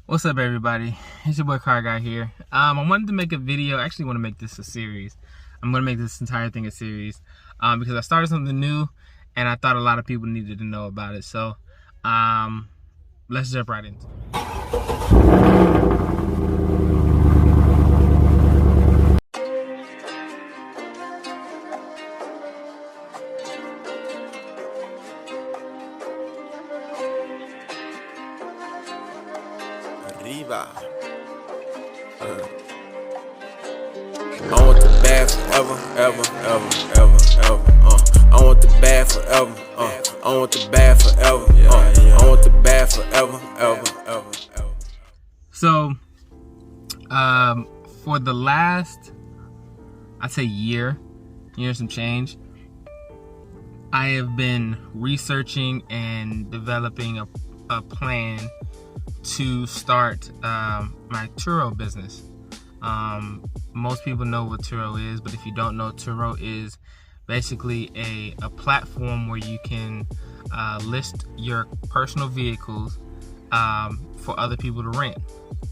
What's up, everybody? It's your boy Car Guy here. I wanted to make a video. I actually want to make this a series. I'm going to make this entire thing a series because I started something new and I thought a lot of people needed to know about it. So let's jump right into it. Arriba. I want the bad forever, ever, ever, ever, ever. I want the bad forever. I want the bad forever. I want the bad forever, ever, ever. So, for the last, I'd say year some change, I have been researching and developing a plan to start my Turo business. Most people know what Turo is, but if you don't know, Turo is basically a platform where you can list your personal vehicles for other people to rent,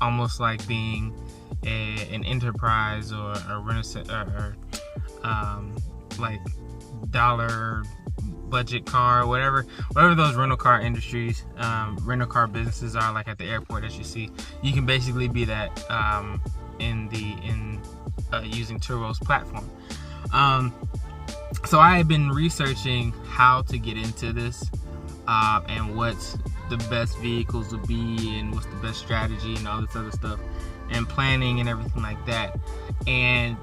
almost like being an enterprise or a rent like dollar budget car, whatever those rental car industries, rental car businesses are, like at the airport as you see. You can basically be that using Turo's platform. So I have been researching how to get into this and what the best vehicles would be and what's the best strategy and all this other stuff and planning and everything like that. And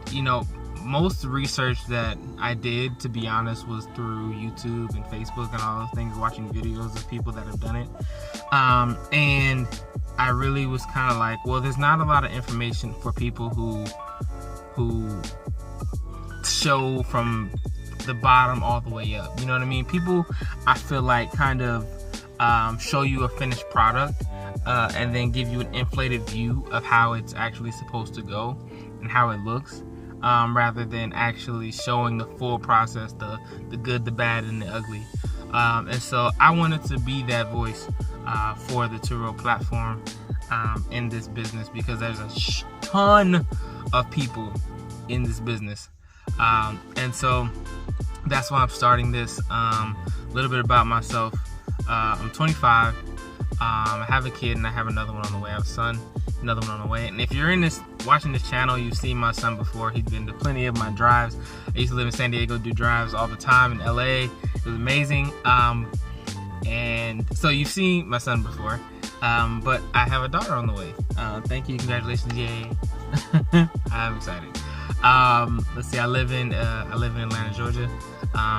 most research that I did, to be honest, was through YouTube and Facebook and all those things, watching videos of people that have done it. And I really was kind of like, well, there's not a lot of information for people who show from the bottom all the way up. You know what I mean? People, I feel like, kind of show you a finished product and then give you an inflated view of how it's actually supposed to go and how it looks. Rather than actually showing the full process, the good, the bad, and the ugly. And so I wanted to be that voice for the Turo platform in this business, because there's a ton of people in this business. And so that's why I'm starting this. A little bit about myself. I'm 25. I have a kid and I have another one on the way. I have a son, another one on the way. And if you're watching this channel, you've seen my son before. He's been to plenty of my drives. I used to live in San Diego, do drives all the time in LA. It was amazing. And so you've seen my son before. But I have a daughter on the way. Thank you, congratulations, yay. I'm excited. Let's see, I live in Atlanta, Georgia.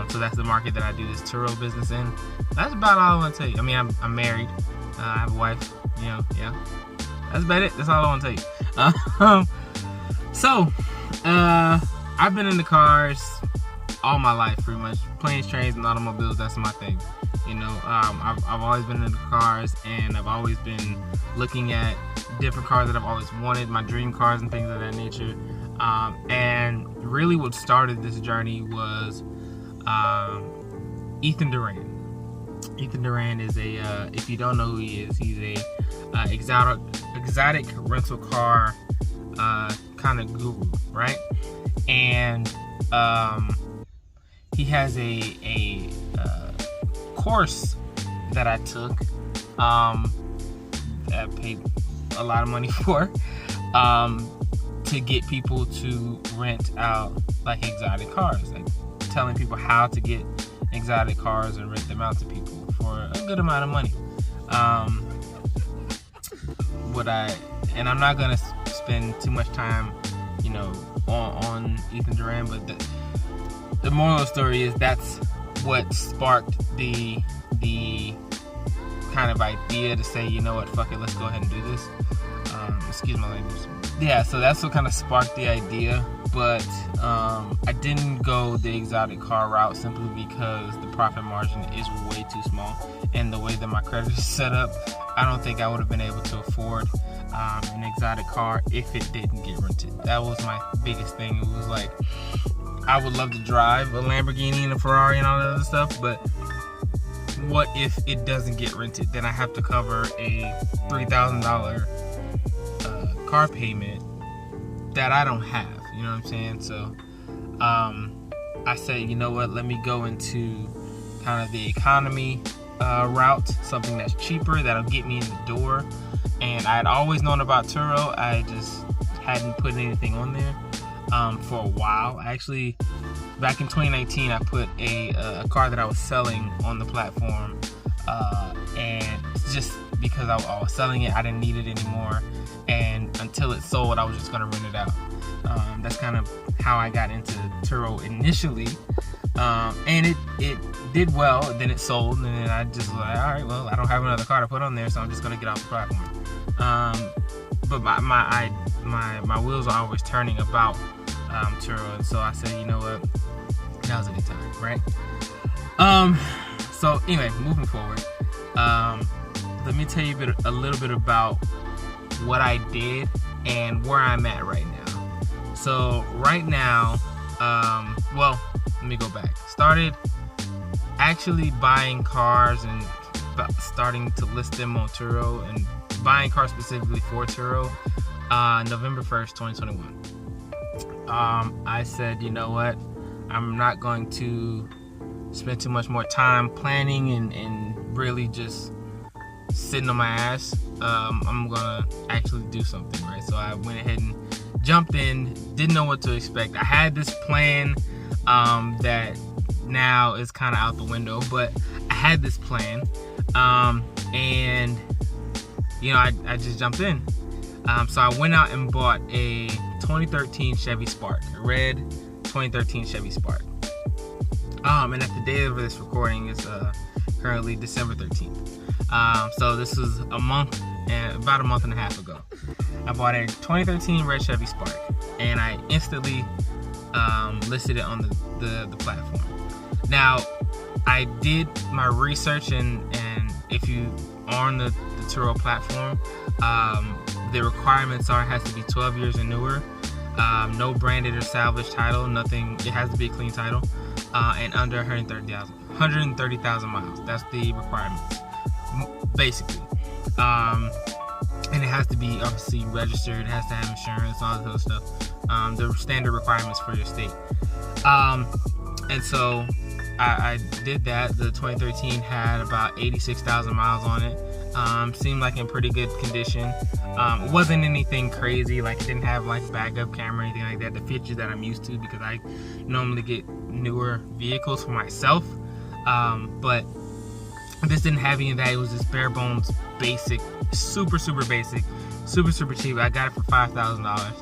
So that's the market that I do this Turo business in. That's about all I want to tell you. I mean, I'm married. I have a wife. Yeah. That's about it. That's all I want to tell you. So I've been in the cars all my life, pretty much. Planes, trains, and automobiles. That's my thing. I've always been in the cars, and I've always been looking at different cars that I've always wanted, my dream cars and things of that nature. And really, what started this journey was Ethan Duran. Ethan Duran is if you don't know who he is, he's a exotic rental car kind of guru, right? And he has a course that I took that I paid a lot of money for to get people to rent out like exotic cars, like telling people how to get exotic cars and rent them out to people for a good amount of money. And I'm not gonna spend too much time, on Ethan Duran, but the moral of the story is that's what sparked the kind of idea to say, you know what, fuck it, let's go ahead and do this. Excuse my language. Yeah, so that's what kind of sparked the idea. But I didn't go the exotic car route simply because the profit margin is way too small, and the way that my credit is set up, I don't think I would have been able to afford an exotic car if it didn't get rented. That was my biggest thing. It was like, I would love to drive a Lamborghini and a Ferrari and all that other stuff, but what if it doesn't get rented? Then I have to cover a $3,000 car payment that I don't have. You know what I'm saying? So I said, you know what? Let me go into kind of the economy route, something that's cheaper that'll get me in the door. And I had always known about Turo. I just hadn't put anything on there for a while. Actually, back in 2019, I put a car that I was selling on the platform, and just because I was selling it, I didn't need it anymore. And until it sold, I was just gonna rent it out. That's kind of how I got into Turo initially, and it did well. Then it sold, and then I just was like, all right, well, I don't have another car to put on there, so I'm just gonna get off the platform. But my wheels are always turning about Turo, and so I said, you know what, now's a good time, right? So anyway, moving forward, let me tell you a little bit about what I did and where I'm at right now. So right now, well, let me go back. Started actually buying cars and starting to list them on Turo and buying cars specifically for Turo, November 1st, 2021. I said, you know what, I'm not going to spend too much more time planning and really just sitting on my ass. I'm gonna actually do something, right? So I went ahead and jumped in, didn't know what to expect. I had this plan that now is kind of out the window, but I had this plan, and you know, I just jumped in. So I went out and bought a 2013 Chevy Spark, a red 2013 Chevy Spark. And at the day of this recording is currently December 13th. So this was about a month and a half ago. I bought a 2013 red Chevy Spark, and I instantly listed it on the platform. Now, I did my research, and if you are on the Turo platform, the requirements are it has to be 12 years or newer, no branded or salvage title, nothing. It has to be a clean title, and under 130,000 miles. That's the requirements, basically. And it has to be obviously registered. It has to have insurance, all that other stuff. The standard requirements for your state. And so I did that. The 2013 had about 86,000 miles on it. Seemed like in pretty good condition. It wasn't anything crazy, like it didn't have like backup camera or anything like that, the features that I'm used to, because I normally get newer vehicles for myself. But this didn't have any of that. It was just bare bones, basic, super basic, super cheap. I got it for $5,000.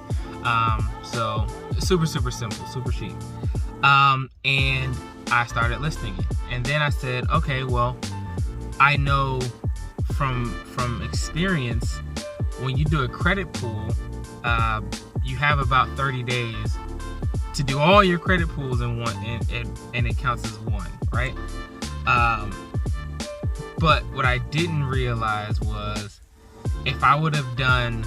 So super simple, super cheap. And I started listing it, and then I said, okay, well, I know from experience, when you do a credit pool, you have about 30 days to do all your credit pools in one, and it counts as one, right? But what I didn't realize was, if I would have done,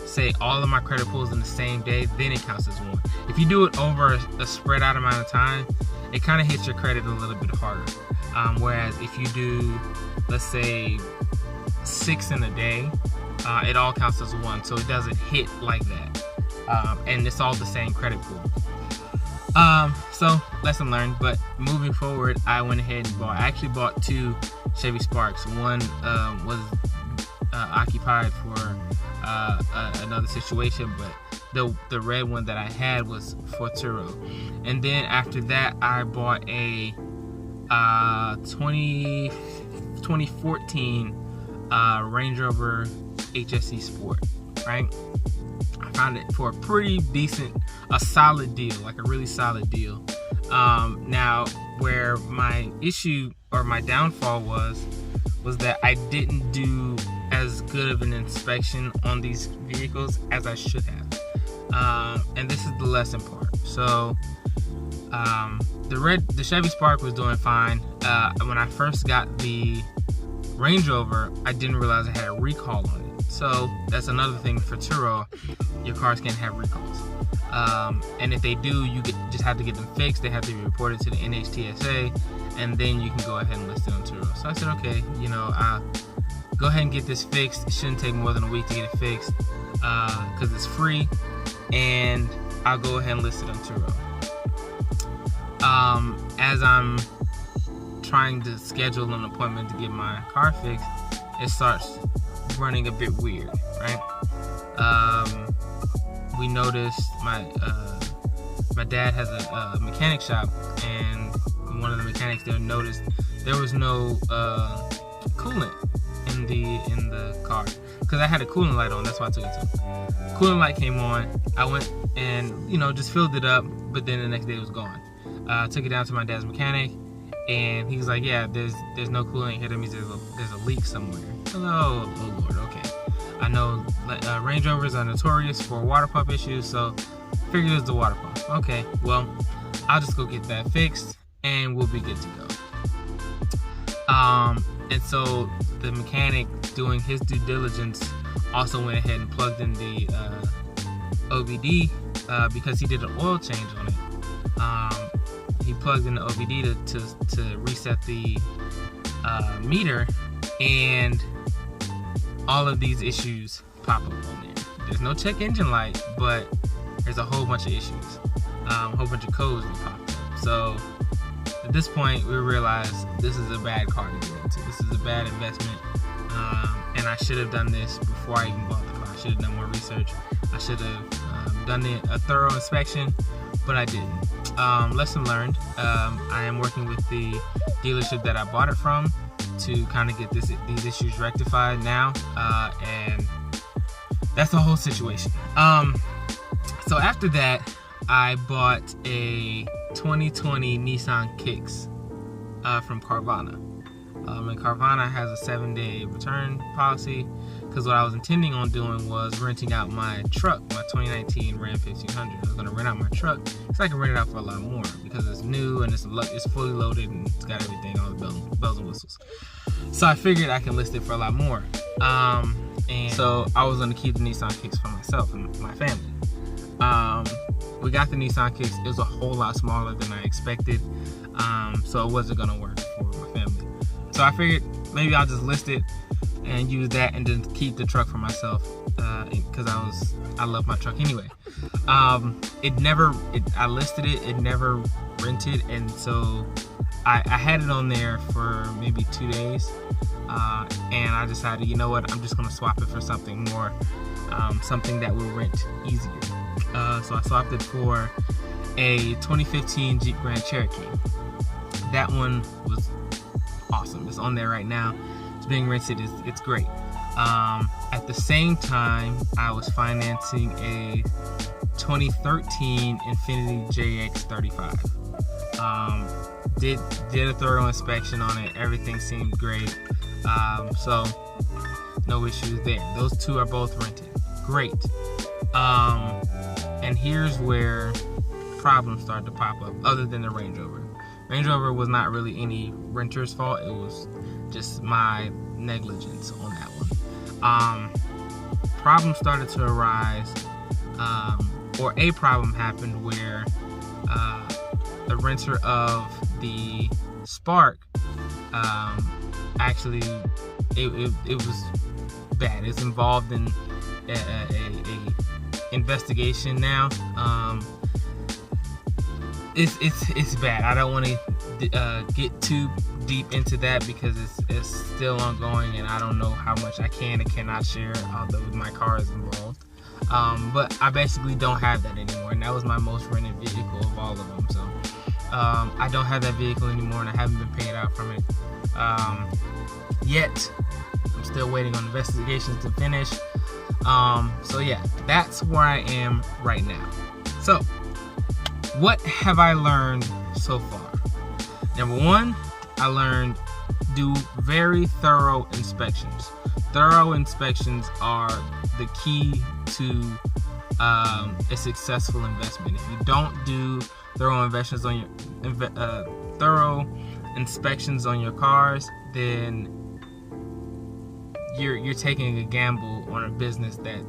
say, all of my credit pools in the same day, then it counts as one. If you do it over a spread out amount of time, it kind of hits your credit a little bit harder. Whereas if you do, let's say, 6 in a day, it all counts as one, so it doesn't hit like that. And it's all the same credit pool. So lesson learned. But moving forward, I went ahead and I actually bought 2 Chevy Sparks. One was occupied for another situation, but the red one that I had was for Turo. And then after that, I bought a 2014 Range Rover HSE Sport, right? I found it for a pretty decent, a solid deal, like a really solid deal. Now, where my issue or my downfall was that I didn't do as good of an inspection on these vehicles as I should have. And this is the lesson part. So, the Chevy Spark was doing fine. When I first got the Range Rover, I didn't realize I had a recall on it. So that's another thing for Turo. Your cars can't have recalls. And if they do, you just have to get them fixed. They have to be reported to the NHTSA, and then you can go ahead and list it on Turo. So I said, okay, go ahead and get this fixed. It shouldn't take more than a week to get it fixed because it's free, and I'll go ahead and list it on Turo. As I'm trying to schedule an appointment to get my car fixed, it starts running a bit weird, right? We noticed my dad has a mechanic shop, and one of the mechanics there noticed there was no coolant in the car, because I had a coolant light on. That's why I took it to him. Coolant light came on. I went and just filled it up, but then the next day it was gone. Took it down to my dad's mechanic, and he was like, "Yeah, there's no coolant here. That means there's a leak somewhere." Oh Lord, okay. I know Range Rovers are notorious for water pump issues, so figured it was the water pump. Okay, well, I'll just go get that fixed, and we'll be good to go. And so the mechanic, doing his due diligence, also went ahead and plugged in the OBD because he did an oil change on it. He plugged in the OBD to reset the meter, and all of these issues pop up on there. There's no check engine light, but there's a whole bunch of issues, a whole bunch of codes that pop up. So at this point, we realized this is a bad car to get into. This is a bad investment, and I should have done this before I even bought the car. I should have done more research. I should have done a thorough inspection, but I didn't. Lesson learned. I am working with the dealership that I bought it from to kind of get these issues rectified now, and that's the whole situation. So after that, I bought a 2020 Nissan Kicks from Carvana. And Carvana has a 7-day return policy, because what I was intending on doing was renting out my truck, my 2019 Ram 1500. I was going to rent out my truck because I can rent it out for a lot more, because it's new and it's fully loaded and it's got everything, all the bells and whistles. So I figured I can list it for a lot more. And so I was going to keep the Nissan Kicks for myself and my family. We got the Nissan Kicks. It was a whole lot smaller than I expected, so it wasn't going to work for my family. So I figured maybe I'll just list it and use that, and then keep the truck for myself, because I love my truck anyway. I listed it. It never rented, and so I had it on there for maybe 2 days, and I decided, you know what, I'm just gonna swap it for something more, something that will rent easier. So I swapped it for a 2015 Jeep Grand Cherokee. That one was awesome. It's on there right now. It's being rented. It's great. At the same time, I was financing a 2013 Infiniti JX35. Did a thorough inspection on it. Everything seemed great. So no issues there. Those two are both rented. Great. And here's where problems started to pop up, other than the Range Rover. Range Rover was not really any renter's fault. It was just my negligence on that one. Problems started to arise, or a problem happened where the renter of the Spark, actually, it was bad. It's involved in a investigation now. It's bad. I don't want to get too deep into that, because it's still ongoing, and I don't know how much I can and cannot share, although my car is involved. But I basically don't have that anymore, and that was my most rented vehicle of all of them. So I don't have that vehicle anymore, and I haven't been paid out from it yet. I'm still waiting on investigations to finish. So yeah, that's where I am right now. So what have I learned so far? Number one, I learned do very thorough inspections. Thorough inspections are the key to a successful investment. If you don't do thorough inspections on your cars, then you're taking a gamble on a business that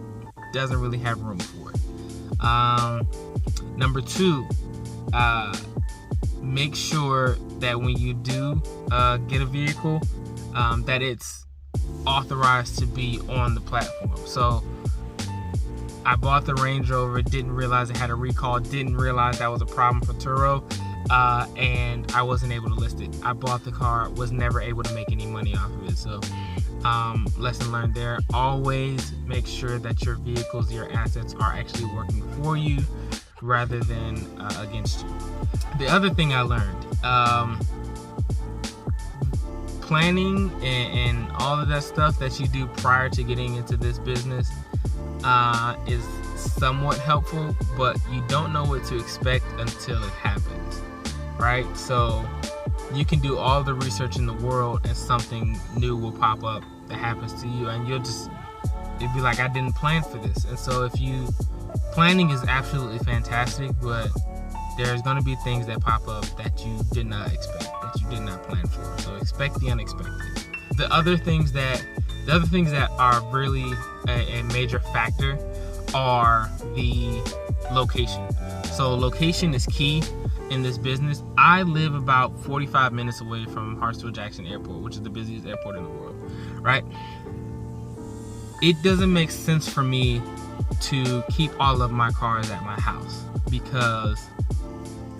doesn't really have room for it. Number two, make sure that when you do get a vehicle, that it's authorized to be on the platform. So I bought the Range Rover, didn't realize it had a recall, didn't realize that was a problem for Turo, and I wasn't able to list it. I bought the car, was never able to make any money off of it. So lesson learned there. Always make sure that your vehicles, your assets are actually working for you rather than against you. The other thing I learned, planning and all of that stuff that you do prior to getting into this business is somewhat helpful, but you don't know what to expect until it happens, right? So you can do all the research in the world and something new will pop up that happens to you, and it'd be like, I didn't plan for this. And so planning is absolutely fantastic, but there's going to be things that pop up that you did not expect, that you did not plan for. So expect the unexpected. The other things that are really a major factor are the location. So location is key in this business. I live about 45 minutes away from Hartsfield-Jackson Airport, which is the busiest airport in the world, right? It doesn't make sense for me to keep all of my cars at my house because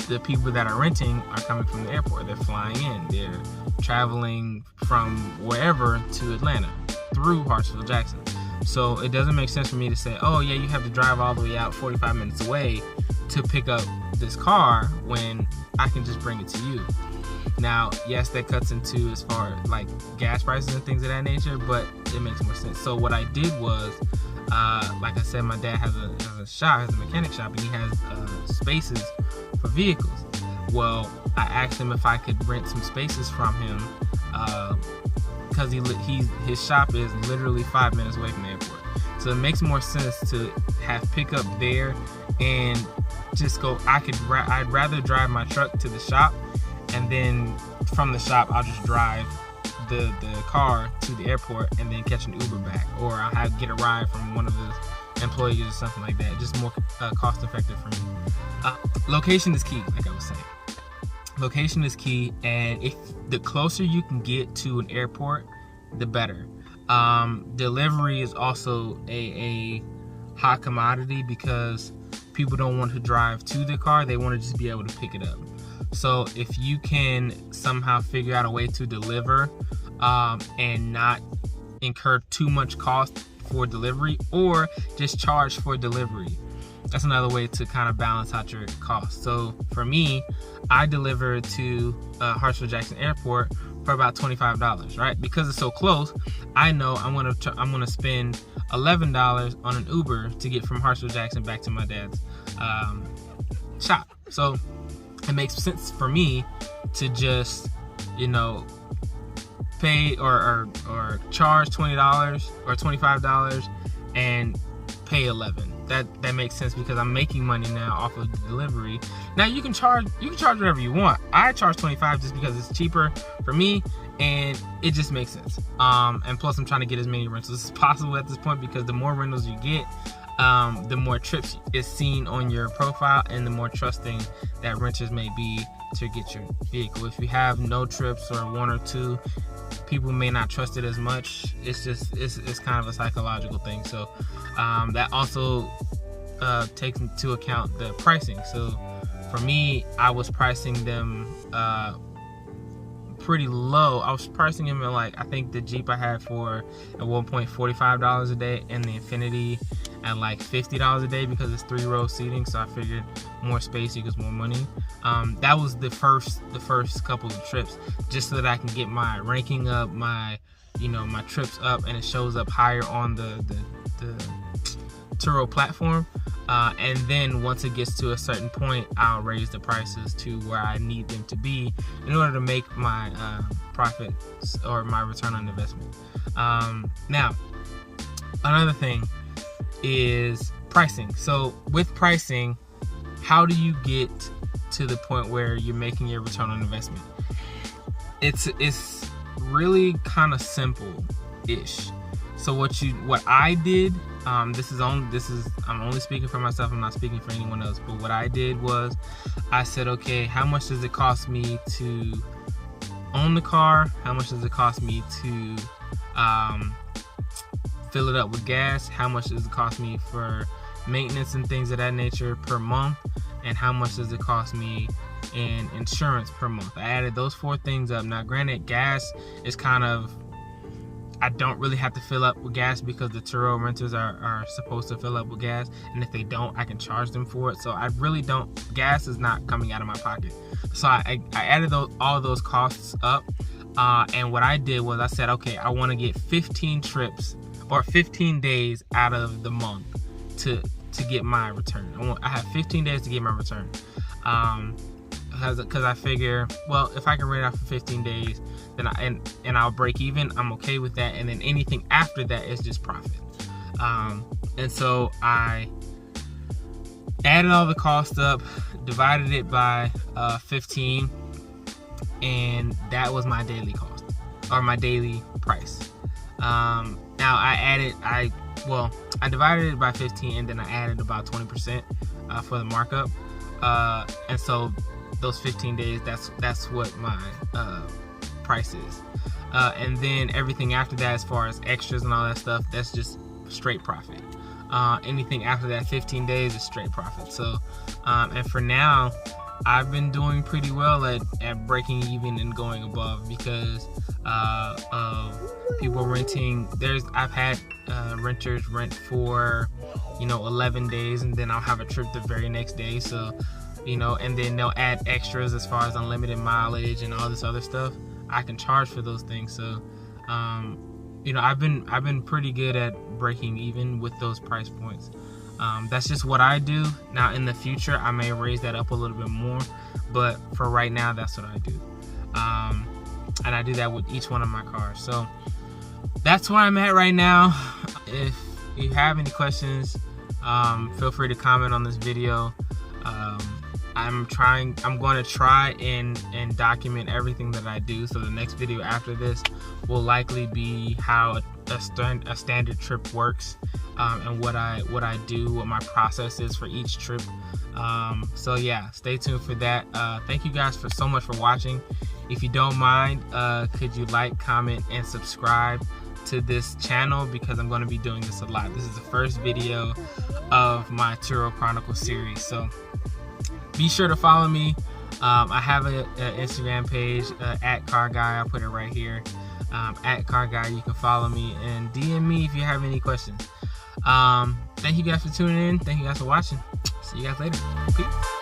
the people that are renting are coming from the airport. They're flying in. They're traveling from wherever to Atlanta through Hartsfield-Jackson. So it doesn't make sense for me to say, oh yeah, you have to drive all the way out 45 minutes away to pick up this car when I can just bring it to you. Now, yes, that cuts into as far as like gas prices and things of that nature, but it makes more sense. So what I did was, like I said, my dad has a mechanic shop, and he has spaces for vehicles. Well, I asked him if I could rent some spaces from him, because his shop is literally 5 minutes away from the airport. So it makes more sense to have pickup there and just go. I'd rather drive my truck to the shop, and then from the shop I'll just drive the car to the airport and then catch an Uber back, or I'll get a ride from one of the employees or something like that. Just more cost effective for me. Location is key, like I was saying. Location is key, and if the closer you can get to an airport, the better. Delivery is also a hot commodity because people don't want to drive to the car, they want to just be able to pick it up. So if you can somehow figure out a way to deliver and not incur too much cost for delivery, or just charge for delivery, that's another way to kind of balance out your costs. So for me, I delivered to Hartsfield-Jackson Airport for about $25, right? Because it's so close, I know I'm gonna spend $11 on an Uber to get from Hartsfield-Jackson back to my dad's shop. So it makes sense for me to just, pay or charge $20 or $25 and pay $11. That makes sense because I'm making money now off of the delivery. Now you can charge whatever you want. I charge $25 just because it's cheaper for me, and it just makes sense. And plus I'm trying to get as many rentals as possible at this point, because the more rentals you get, the more trips is seen on your profile, and the more trusting that renters may be to get your vehicle. If you have no trips or one or two, people may not trust it as much. It's kind of a psychological thing. So that also takes into account the pricing. So for me, I was pricing them pretty low. I was pricing them at, like, I think the Jeep I had for at one point $45 a day, and the Infinity at like $50 a day, because it's 3-row seating. So I figured more space equals more money. That was the first couple of trips, just so that I can get my ranking up, my trips up, and it shows up higher on the Turo platform. And then once it gets to a certain point, I'll raise the prices to where I need them to be in order to make my profits or my return on investment. Now, another thing is pricing. So with pricing, how do you get to the point where you're making your return on investment? It's really kind of simple-ish. So what I did, I'm only speaking for myself, I'm not speaking for anyone else, but what I did was I said, okay, how much does it cost me to own the car? How much does it cost me to fill it up with gas, how much does it cost me for maintenance and things of that nature per month, and how much does it cost me in insurance per month. I added those 4 things up. Now granted, gas is kind of, I don't really have to fill up with gas because the Turo renters are supposed to fill up with gas, and if they don't, I can charge them for it. So I really don't, gas is not coming out of my pocket. So I added all of those costs up, and what I did was I said, okay, I want to get 15 trips or 15 days out of the month to get my return. I have 15 days to get my return, because I figure, well, if I can rent it out for 15 days, then and I'll break even. I'm okay with that, and then anything after that is just profit. And so I added all the cost up, divided it by 15, and that was my daily cost, or my daily price. Now I divided it by 15, and then I added about 20% for the markup, and so those 15 days, that's what my price is, and then everything after that, as far as extras and all that stuff, that's just straight profit. Anything after that 15 days is straight profit. So and for now, I've been doing pretty well at breaking even and going above, because of people renting. I've had renters rent for 11 days, and then I'll have a trip the very next day. So and then they'll add extras as far as unlimited mileage and all this other stuff. I can charge for those things. So I've been pretty good at breaking even with those price points. That's just what I do. Now in the future, I may raise that up a little bit more, but for right now, that's what I do. And I do that with each one of my cars. So that's where I'm at right now. If you have any questions, feel free to comment on this video. I'm going to try and document everything that I do. So the next video after this will likely be how a standard trip works, and what I do, what my process is for each trip. So yeah, stay tuned for that. Thank you guys so much for watching. If you don't mind, could you like, comment, and subscribe to this channel, because I'm going to be doing this a lot. This is the first video of my Turo Chronicles series. So be sure to follow me. I have an Instagram page, at Car Guy. I'll put it right here. At Car Guy. You can follow me and DM me if you have any questions. Thank you guys for tuning in. Thank you guys for watching. See you guys later. Peace.